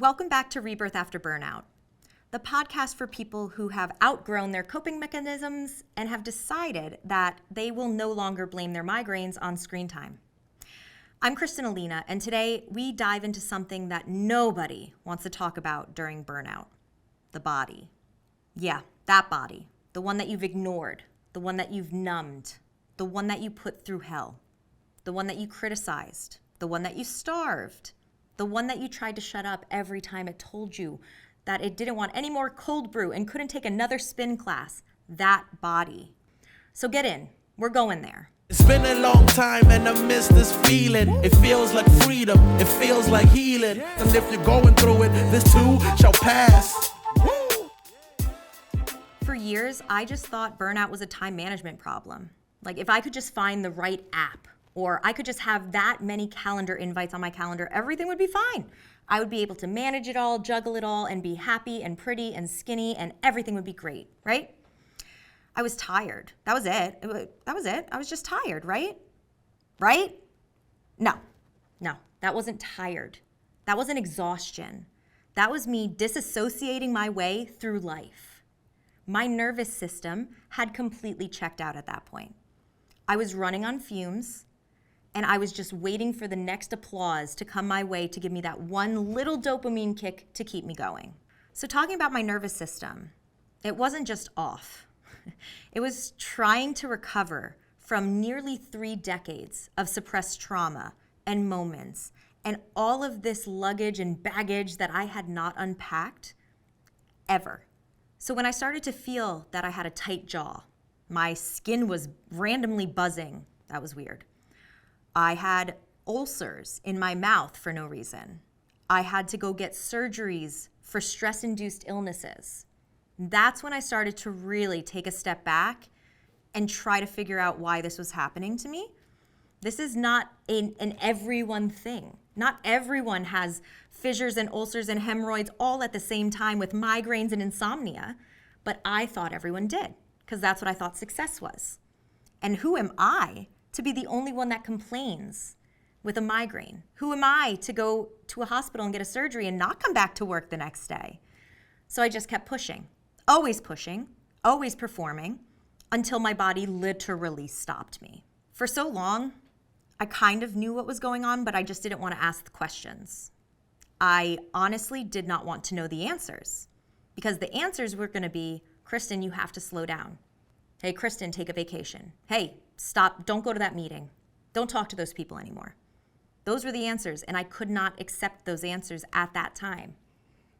Welcome back to Rebirth After Burnout, the podcast for people who have outgrown their coping mechanisms and have decided that they will no longer blame their migraines on screen time. I'm Cristin, and today we dive into something that nobody wants to talk about during burnout: the body. Yeah, that body, the one that you've ignored, the one that you've numbed, the one that you put through hell, the one that you criticized, the one that you starved, the one that you tried to shut up every time it told you that it didn't want any more cold brew and couldn't take another spin class. That body. So get in. We're going there. It's been a long time and I miss this feeling. It feels like freedom. It feels like healing. And if you're going through it, this too shall pass. For years, I just thought burnout was a time management problem. Like if I could just find the right app, or I could just have that many calendar invites on my calendar, everything would be fine. I would be able to manage it all, juggle it all, and be happy and pretty and skinny, and everything would be great, right? I was tired. That was it. That was it. I was just tired, right? Right? No, that wasn't tired. That wasn't exhaustion. That was me disassociating my way through life. My nervous system had completely checked out at that point. I was running on fumes, and I was just waiting for the next applause to come my way to give me that one little dopamine kick to keep me going. So talking about my nervous system, it wasn't just off. It was trying to recover from nearly 3 decades of suppressed trauma and moments and all of this luggage and baggage that I had not unpacked ever. So when I started to feel that I had a tight jaw, my skin was randomly buzzing. That was weird. I had ulcers in my mouth for no reason. I had to go get surgeries for stress-induced illnesses. That's when I started to really take a step back and try to figure out why this was happening to me. This is not an everyone thing. Not everyone has fissures and ulcers and hemorrhoids all at the same time with migraines and insomnia, but I thought everyone did because that's what I thought success was. And who am I to be the only one that complains with a migraine? Who am I to go to a hospital and get a surgery and not come back to work the next day? So I just kept pushing, always performing, until my body literally stopped me. For so long, I kind of knew what was going on, but I just didn't want to ask the questions. I honestly did not want to know the answers, because the answers were going to be, Cristin, you have to slow down. Hey, Cristin, take a vacation. Hey, stop, don't go to that meeting. Don't talk to those people anymore. Those were the answers, and I could not accept those answers at that time.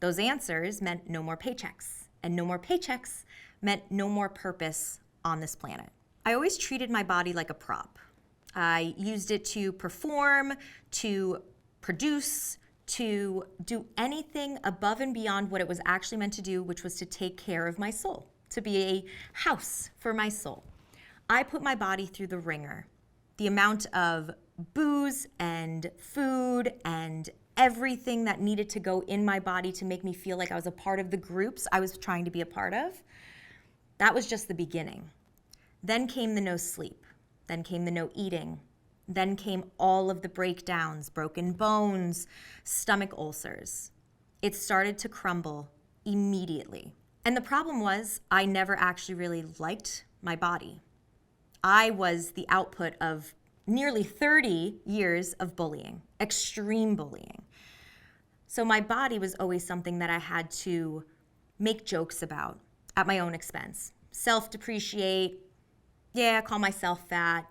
Those answers meant no more paychecks, and no more paychecks meant no more purpose on this planet. I always treated my body like a prop. I used it to perform, to produce, to do anything above and beyond what it was actually meant to do, which was to take care of my soul, to be a house for my soul. I put my body through the ringer. The amount of booze and food and everything that needed to go in my body to make me feel like I was a part of the groups I was trying to be a part of, that was just the beginning. Then came the no sleep. Then came the no eating. Then came all of the breakdowns, broken bones, stomach ulcers. It started to crumble immediately. And the problem was I never actually really liked my body. I was the output of nearly 30 years of bullying, extreme bullying. So my body was always something that I had to make jokes about at my own expense. Self-depreciate, call myself fat,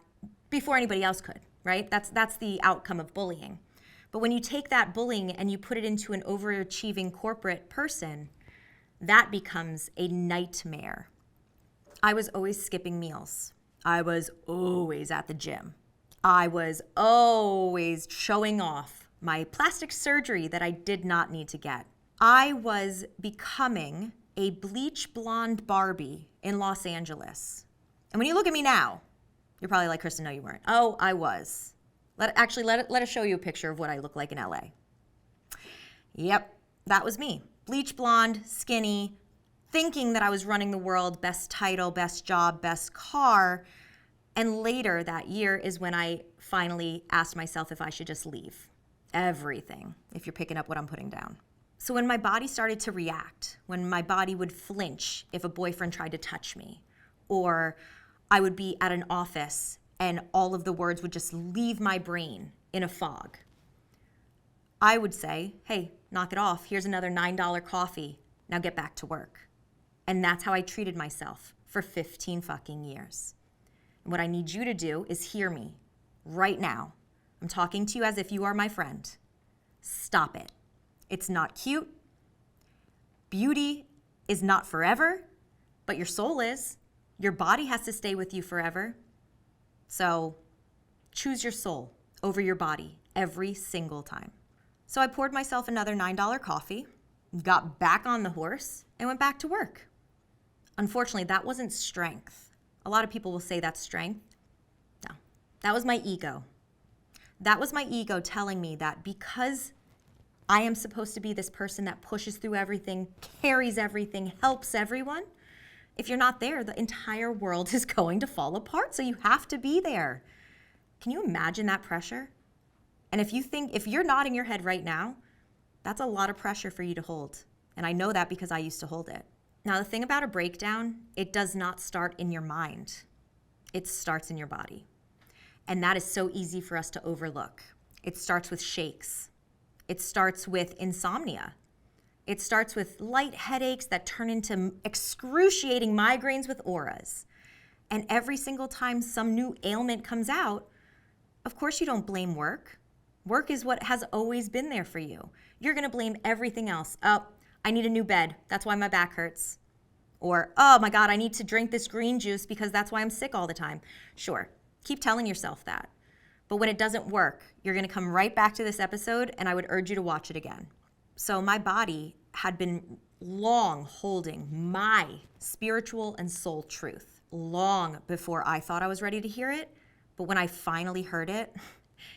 before anybody else could, right? That's the outcome of bullying. But when you take that bullying and you put it into an overachieving corporate person, that becomes a nightmare. I was always skipping meals. I was always at the gym. I was always showing off my plastic surgery that I did not need to get. I was becoming a bleach blonde Barbie in Los Angeles. And when you look at me now, you're probably like, Cristin, no, you weren't. Oh, I was. Let us show you a picture of what I look like in LA. Yep, that was me. Bleach blonde, skinny, thinking that I was running the world, best title, best job, best car. And later that year is when I finally asked myself if I should just leave everything, if you're picking up what I'm putting down. So when my body started to react, when my body would flinch if a boyfriend tried to touch me, or I would be at an office and all of the words would just leave my brain in a fog, I would say, hey, knock it off. Here's another $9 coffee. Now get back to work. And that's how I treated myself for 15 fucking years. And what I need you to do is hear me right now. I'm talking to you as if you are my friend. Stop it. It's not cute. Beauty is not forever, but your soul is. Your body has to stay with you forever. So choose your soul over your body every single time. So I poured myself another $9 coffee, got back on the horse, and went back to work. Unfortunately, that wasn't strength. A lot of people will say that's strength. No, that was my ego. That was my ego telling me that because I am supposed to be this person that pushes through everything, carries everything, helps everyone, if you're not there, the entire world is going to fall apart, so you have to be there. Can you imagine that pressure? And if you're nodding your head right now, that's a lot of pressure for you to hold. And I know that because I used to hold it. Now, the thing about a breakdown, it does not start in your mind. It starts in your body. And that is so easy for us to overlook. It starts with shakes. It starts with insomnia. It starts with light headaches that turn into excruciating migraines with auras. And every single time some new ailment comes out, of course you don't blame work. Work is what has always been there for you. You're gonna blame everything else. Oh, I need a new bed. That's why my back hurts. Or, oh my God, I need to drink this green juice because that's why I'm sick all the time. Sure, keep telling yourself that. But when it doesn't work, you're gonna come right back to this episode and I would urge you to watch it again. So my body had been long holding my spiritual and soul truth long before I thought I was ready to hear it. But when I finally heard it,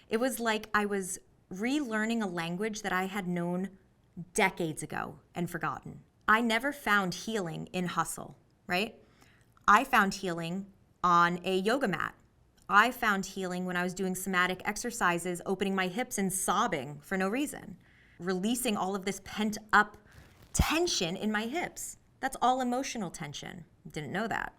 it was like I was relearning a language that I had known decades ago and forgotten. I never found healing in hustle, right? I found healing on a yoga mat. I found healing when I was doing somatic exercises, opening my hips and sobbing for no reason, releasing all of this pent up tension in my hips. That's all emotional tension. Didn't know that.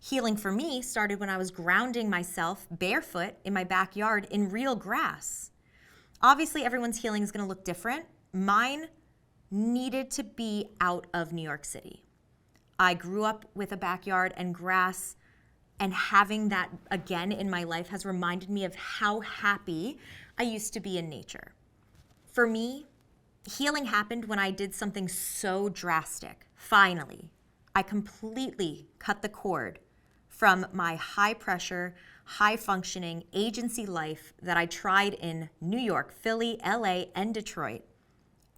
Healing for me started when I was grounding myself barefoot in my backyard in real grass. Obviously, everyone's healing is going to look different. Mine needed to be out of New York City. I grew up with a backyard and grass, and having that again in my life has reminded me of how happy I used to be in nature. For me, healing happened when I did something so drastic. Finally, I completely cut the cord from my high pressure, high functioning agency life that I tried in New York, Philly, LA, and Detroit.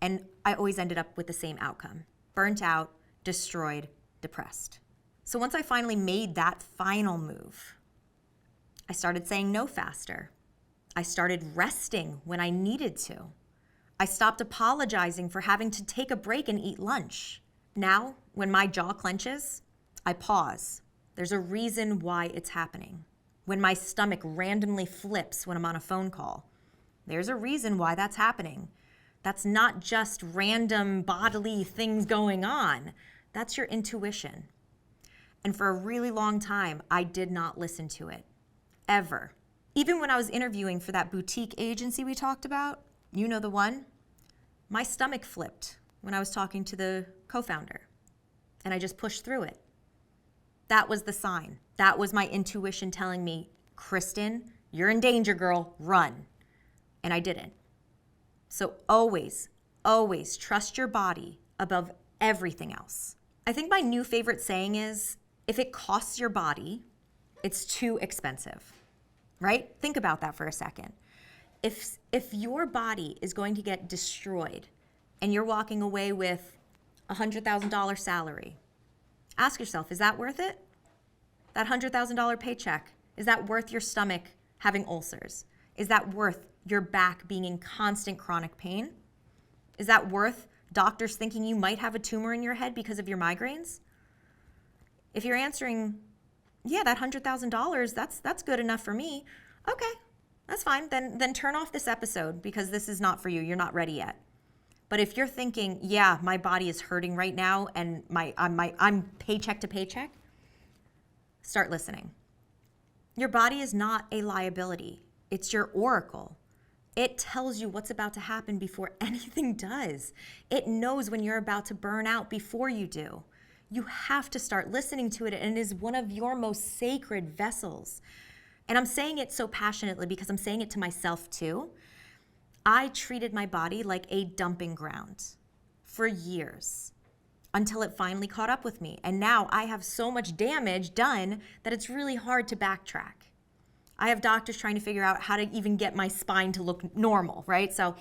And I always ended up with the same outcome: burnt out, destroyed, depressed. So once I finally made that final move, I started saying no faster. I started resting when I needed to. I stopped apologizing for having to take a break and eat lunch. Now, when my jaw clenches, I pause. There's a reason why it's happening. When my stomach randomly flips when I'm on a phone call, there's a reason why that's happening. That's not just random bodily things going on. That's your intuition. And for a really long time, I did not listen to it, ever. Even when I was interviewing for that boutique agency we talked about, you know the one, my stomach flipped when I was talking to the co-founder, and I just pushed through it. That was the sign. That was my intuition telling me, Cristin, you're in danger, girl, run. And I didn't. So always, always trust your body above everything else. I think my new favorite saying is, if it costs your body, it's too expensive, right? Think about that for a second. If your body is going to get destroyed and you're walking away with a $100,000 salary, ask yourself, is that worth it? That $100,000 paycheck, is that worth your stomach having ulcers? Is that worth your back being in constant chronic pain? Is that worth doctors thinking you might have a tumor in your head because of your migraines? If you're answering, yeah, that $100,000, that's good enough for me, okay, that's fine. Then turn off this episode because this is not for you. You're not ready yet. But if you're thinking, yeah, my body is hurting right now and I'm paycheck to paycheck, start listening. Your body is not a liability. It's your oracle. It tells you what's about to happen before anything does. It knows when you're about to burn out before you do. You have to start listening to it, and it is one of your most sacred vessels. And I'm saying it so passionately because I'm saying it to myself too. I treated my body like a dumping ground for years until it finally caught up with me. And now I have so much damage done that it's really hard to backtrack. I have doctors trying to figure out how to even get my spine to look normal, right? So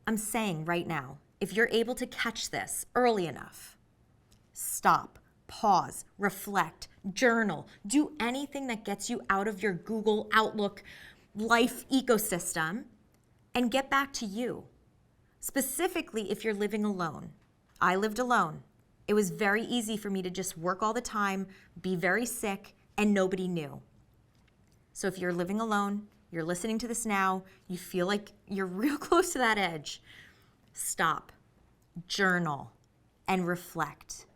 I'm saying right now, if you're able to catch this early enough, stop, pause, reflect, journal, do anything that gets you out of your Google Outlook life ecosystem and get back to you. Specifically, if you're living alone. I lived alone. It was very easy for me to just work all the time, be very sick, and nobody knew. So if you're living alone, you're listening to this now, you feel like you're real close to that edge, stop, journal, and reflect.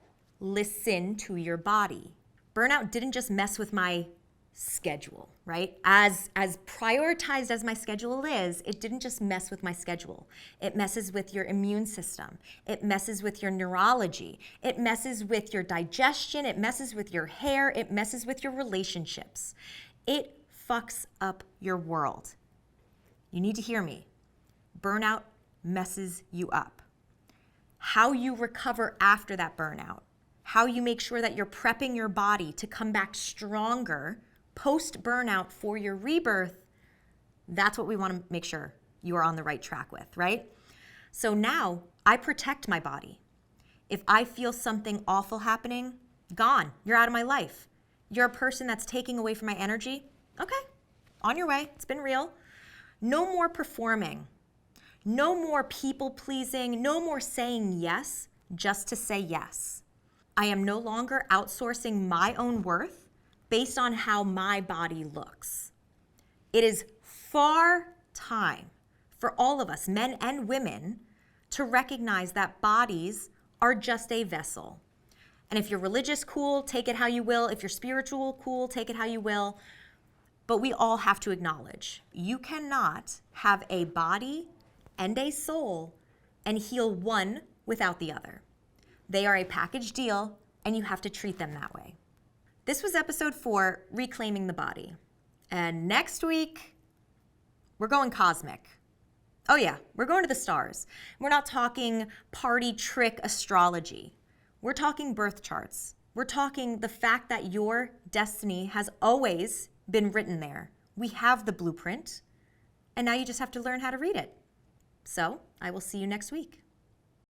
Listen to your body. Burnout didn't just mess with my schedule, right? As prioritized as my schedule is, it didn't just mess with my schedule. It messes with your immune system. It messes with your neurology. It messes with your digestion. It messes with your hair. It messes with your relationships. It fucks up your world. You need to hear me. Burnout messes you up. How you recover after that burnout, how you make sure that you're prepping your body to come back stronger post-burnout for your rebirth, that's what we want to make sure you are on the right track with, right? So now I protect my body. If I feel something awful happening, gone, you're out of my life. You're a person that's taking away from my energy, okay, on your way, it's been real. No more performing. No more people pleasing, no more saying yes just to say yes. I am no longer outsourcing my own worth based on how my body looks. It is far time for all of us, men and women, to recognize that bodies are just a vessel. And if you're religious, cool, take it how you will. If you're spiritual, cool, take it how you will. But we all have to acknowledge, you cannot have a body and a soul and heal one without the other. They are a package deal, and you have to treat them that way. This was episode 4, Reclaiming the Body. And next week, we're going cosmic. Oh yeah, we're going to the stars. We're not talking party trick astrology. We're talking birth charts. We're talking the fact that your destiny has always been written there. We have the blueprint, and now you just have to learn how to read it. So I will see you next week.